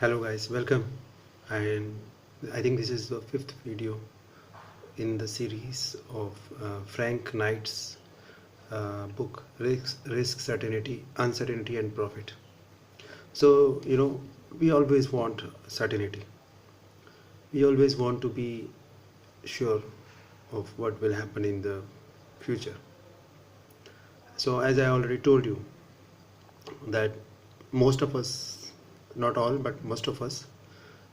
Hello guys, welcome. And I think this is the fifth video in the series of Frank Knight's book Risk, Certainty, Uncertainty and Profit. So, we always want certainty. We always want to be sure of what will happen in the future. So, as I already told you, that most of us, not all, but most of us,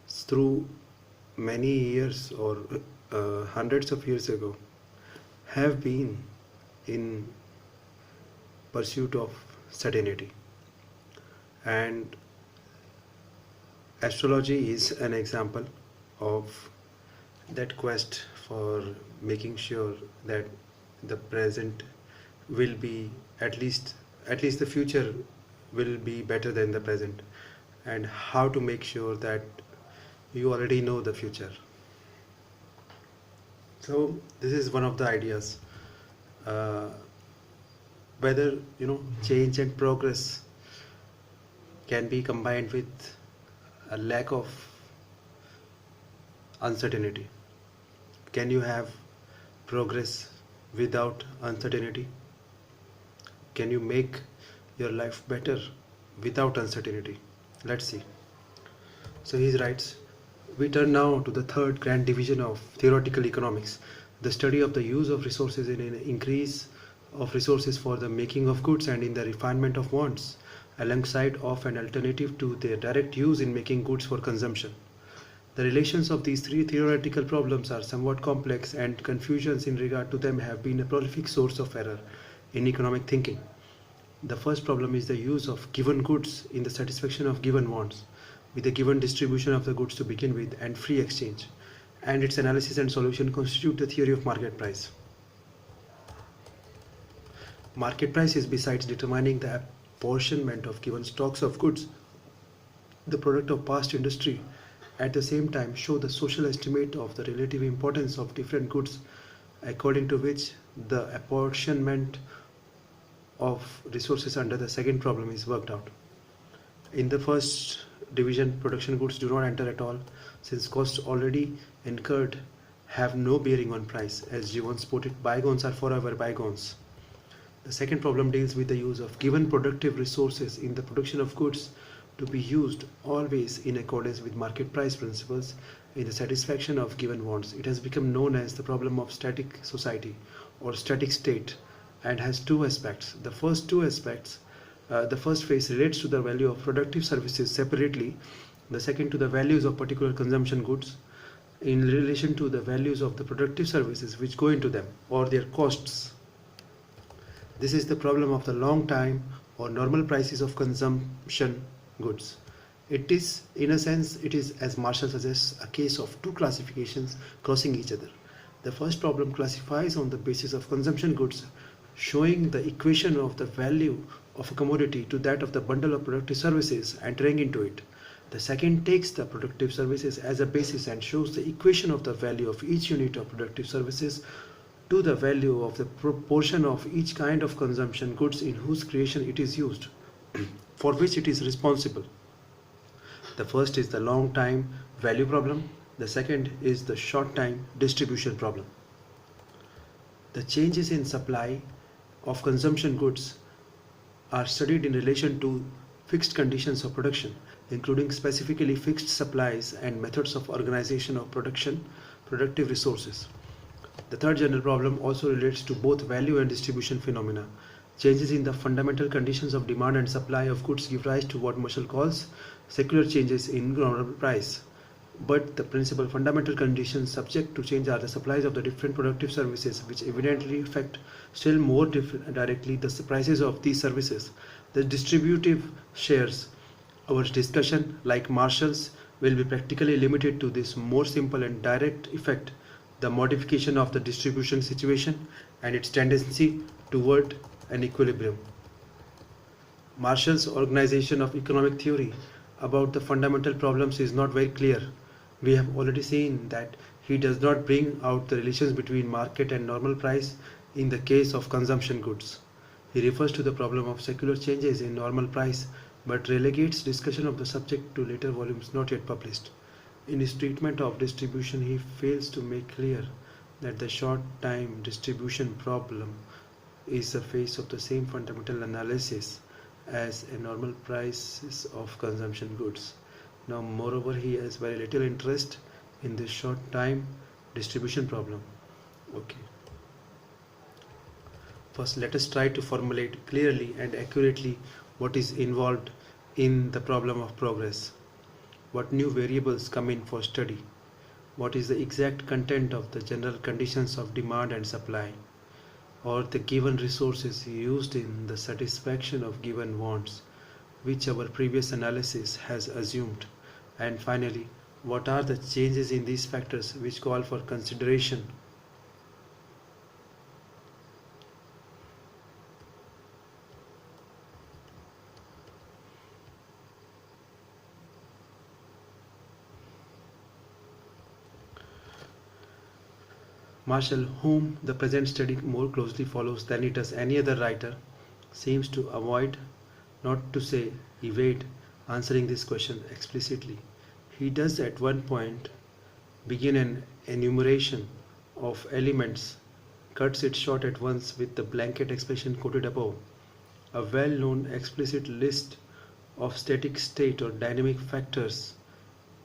through many years or hundreds of years ago, have been in pursuit of certainty. And astrology is an example of that quest for making sure that the present will be at least the future will be better than the present, and how to make sure that you already know the future. So this is one of the ideas, uh, whether change and progress can be combined with a lack of uncertainty. Can you have progress without uncertainty? Can you make your life better without uncertainty? Let's see. So he writes, we turn now to the third grand division of theoretical economics, the study of the use of resources in an increase of resources for the making of goods and in the refinement of wants, alongside of an alternative to their direct use in making goods for consumption. The relations of these three theoretical problems are somewhat complex, and confusions in regard to them have been a prolific source of error in economic thinking. The first problem is the use of given goods in the satisfaction of given wants, with a given distribution of the goods to begin with and free exchange, and its analysis and solution constitute the theory of market price. Market price is, besides determining the apportionment of given stocks of goods, the product of past industry, at the same time show the social estimate of the relative importance of different goods, according to which the apportionment of resources under the second problem is worked out. In the first division, production goods do not enter at all, since costs already incurred have no bearing on price. As Gibbons put it, bygones are forever bygones. The second problem deals with the use of given productive resources in the production of goods to be used always in accordance with market price principles in the satisfaction of given wants. It has become known as the problem of static society or static state, and has two aspects. The first phase relates to the value of productive services separately, the second to the values of particular consumption goods in relation to the values of the productive services which go into them, or their costs. This is the problem of the long time or normal prices of consumption goods. It is, in a sense, as Marshall suggests, a case of two classifications crossing each other. The first problem classifies on the basis of consumption goods, showing the equation of the value of a commodity to that of the bundle of productive services entering into it. The second takes the productive services as a basis and shows the equation of the value of each unit of productive services to the value of the proportion of each kind of consumption goods in whose creation it is used, for which it is responsible. The first is the long time value problem, the second is the short time distribution problem. The changes in supply of consumption goods are studied in relation to fixed conditions of production, including specifically fixed supplies and methods of organization of productive resources. The third general problem also relates to both value and distribution phenomena. Changes in the fundamental conditions of demand and supply of goods give rise to what Marshall calls secular changes in normal price. But the principal fundamental conditions subject to change are the supplies of the different productive services, which evidently affect still more directly the prices of these services. The distributive shares. Our discussion, like Marshall's, will be practically limited to this more simple and direct effect, the modification of the distribution situation and its tendency toward an equilibrium. Marshall's organization of economic theory about the fundamental problems is not very clear. We have already seen that he does not bring out the relations between market and normal price in the case of consumption goods. He refers to the problem of secular changes in normal price but relegates discussion of the subject to later volumes not yet published. In his treatment of distribution, he fails to make clear that the short-time distribution problem is the face of the same fundamental analysis as a normal prices of consumption goods. Now, moreover, he has very little interest in the short-time distribution problem. Okay. First, let us try to formulate clearly and accurately what is involved in the problem of progress. What new variables come in for study? What is the exact content of the general conditions of demand and supply, or the given resources used in the satisfaction of given wants, which our previous analysis has assumed? And finally, what are the changes in these factors which call for consideration? Marshall, whom the present study more closely follows than it does any other writer, seems to avoid, not to say evade, answering this question explicitly. He does at one point begin an enumeration of elements, cuts it short at once with the blanket expression quoted above. A well-known explicit list of static state or dynamic factors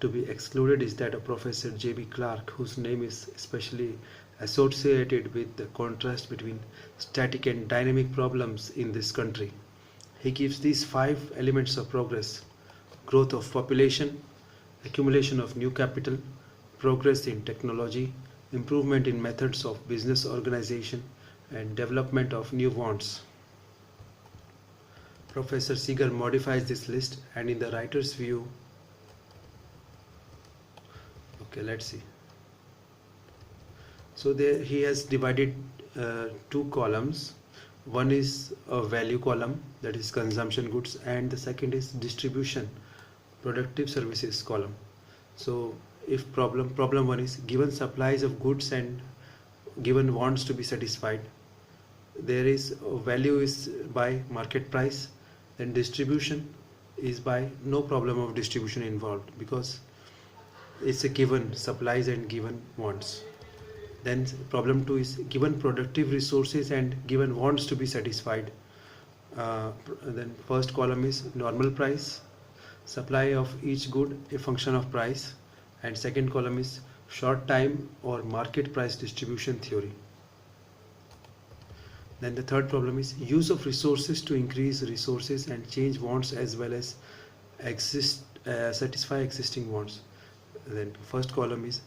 to be excluded is that of Professor J.B. Clark, whose name is especially associated with the contrast between static and dynamic problems in this country. He gives these 5 elements of progress: growth of population, accumulation of new capital, progress in technology, improvement in methods of business organization, and development of new wants. Professor Seeger modifies this list, and in the writer's view, okay, let's see. So there he has divided 2 columns. One is a value column, that is consumption goods, and the second is distribution, productive services column. So if problem 1 is given supplies of goods and given wants to be satisfied, there is value is by market price, then distribution is by no problem of distribution involved because it's a given supplies and given wants. Then problem 2 is given productive resources and given wants to be satisfied. Then first column is normal price, supply of each good a function of price, and second column is short time or market price distribution theory. Then the third problem is use of resources to increase resources and change wants as well as satisfy existing wants. Then first column is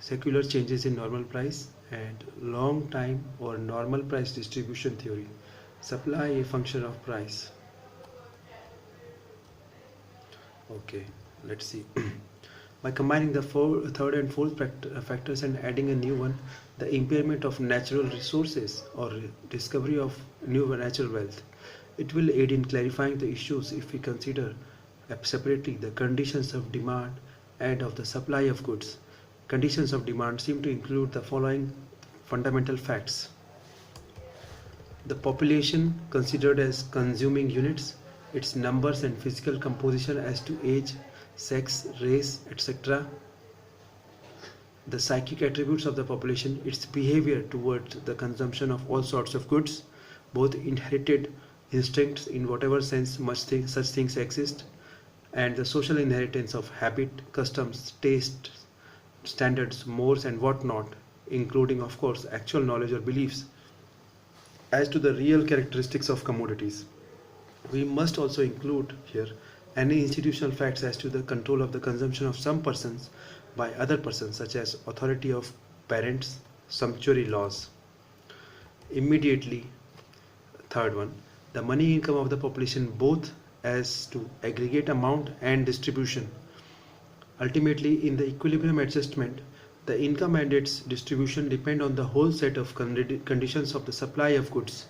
secular changes in normal price and long time or normal price distribution theory, supply a function of price. Okay, let's see. By combining the third and fourth factors and adding a new one, the impairment of natural resources or discovery of new natural wealth, it will aid in clarifying the issues if we consider separately the conditions of demand and of the supply of goods. Conditions of demand seem to include the following fundamental facts: the population considered as consuming units, its numbers and physical composition as to age, sex, race, etc. The psychic attributes of the population, its behavior towards the consumption of all sorts of goods, both inherited instincts in whatever sense such things exist, and the social inheritance of habit, customs, taste, standards, mores, and whatnot, including, of course, actual knowledge or beliefs as to the real characteristics of commodities. We must also include here any institutional facts as to the control of the consumption of some persons by other persons, such as authority of parents, sumptuary laws. Immediately, third one, the money income of the population both as to aggregate amount and distribution. Ultimately, in the equilibrium adjustment, the income and its distribution depend on the whole set of conditions of the supply of goods,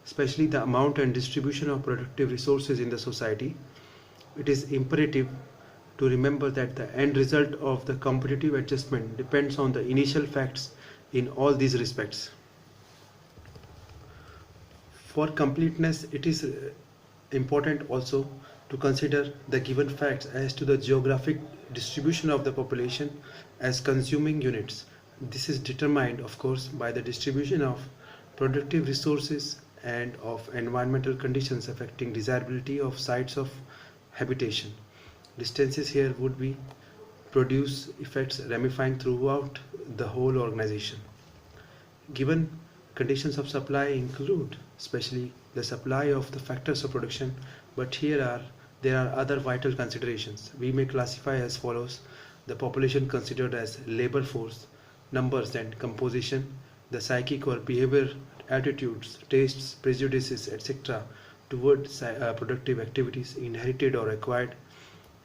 especially the amount and distribution of productive resources in the society. It is imperative to remember that the end result of the competitive adjustment depends on the initial facts in all these respects. For completeness, it is important also to consider the given facts as to the geographic distribution of the population as consuming units. This is determined, of course, by the distribution of productive resources and of environmental conditions affecting desirability of sites of habitation. Distances here would be produce effects ramifying throughout the whole organization. Given conditions of supply include especially the supply of the factors of production, but there are other vital considerations. We may classify as follows: the population considered as labor force, numbers and composition, the psychic or behavior, attitudes, tastes, prejudices, etc. towards productive activities inherited or acquired,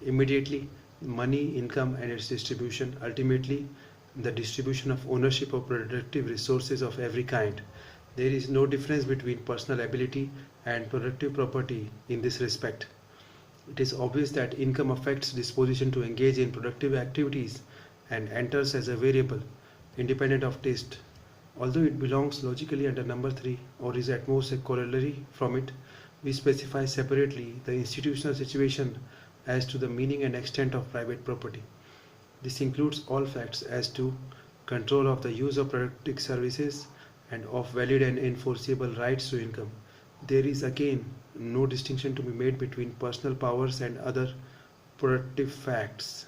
immediately money, income and its distribution, ultimately the distribution of ownership of productive resources of every kind. There is no difference between personal ability and productive property in this respect. It is obvious that income affects disposition to engage in productive activities and enters as a variable independent of taste. Although it belongs logically under number 3 or is at most a corollary from it, we specify separately the institutional situation as to the meaning and extent of private property. This includes all facts as to control of the use of productive services and of valid and enforceable rights to income. There is again no distinction to be made between personal powers and other productive facts.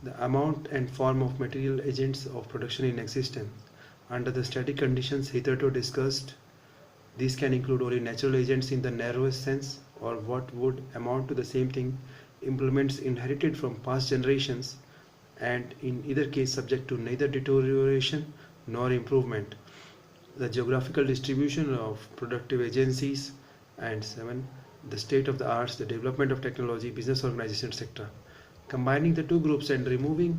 The amount and form of material agents of production in existence under the static conditions hitherto discussed. These can include only natural agents in the narrowest sense, or what would amount to the same thing, implements inherited from past generations, and in either case subject to neither deterioration nor improvement. The geographical distribution of productive agencies, and 7. The state of the arts, the development of technology, business organization, etc. Combining the two groups and removing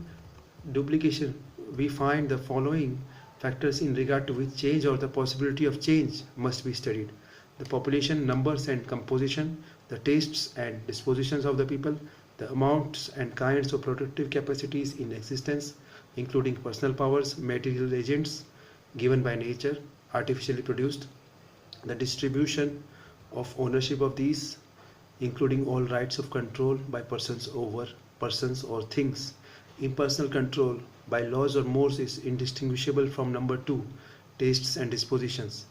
duplication, we find the following factors in regard to which change or the possibility of change must be studied: the population, numbers and composition, the tastes and dispositions of the people, the amounts and kinds of productive capacities in existence, including personal powers, material agents given by nature, artificially produced, the distribution of ownership of these, including all rights of control by persons over persons or things. Impersonal control by laws or mores is indistinguishable from number 2, tastes and dispositions.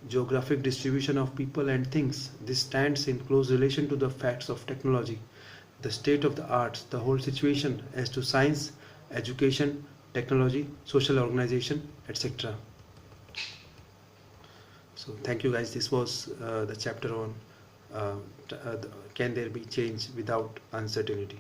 Geographic distribution of people and things, this stands in close relation to the facts of technology, the state of the arts, the whole situation as to science, education, technology, social organization, etc. So thank you guys. This was the chapter on can there be change without uncertainty.